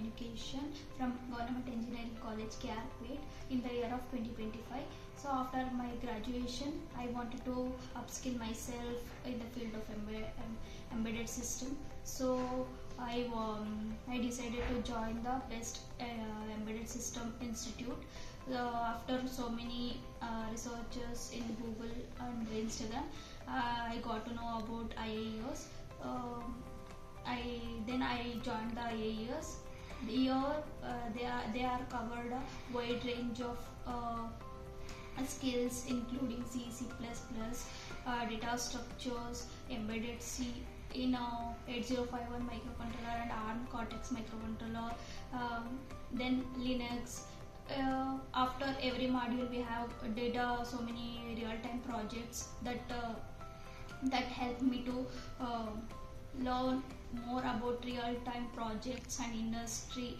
Education from Government Engineering College, Carpet, in the year of 2025. So after my graduation, I wanted to upskill myself in the field of embedded system. So I decided to join the best embedded system institute. After so many researches in Google and Instagram, I got to know about IIES. Then I joined the IIES. Here they are covered a wide range of skills including C, C++, data structures, embedded C in 8051 microcontroller and ARM Cortex microcontroller, then Linux. After every module we have did so many real-time projects that help me to learn more about real-time projects and industry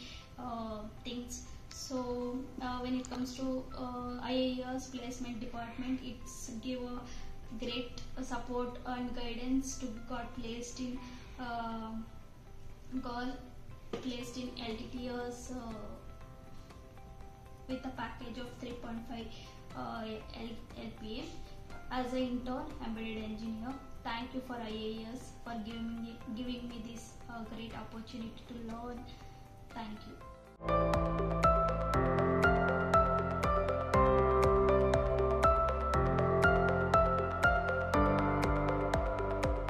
things. So when it comes to IIES placement department, it's give a great support and guidance to got placed in LTTS with a package of 3.5 LPA as an intern embedded engineer. Thank you for IIES for giving me this great opportunity to learn. Thank you.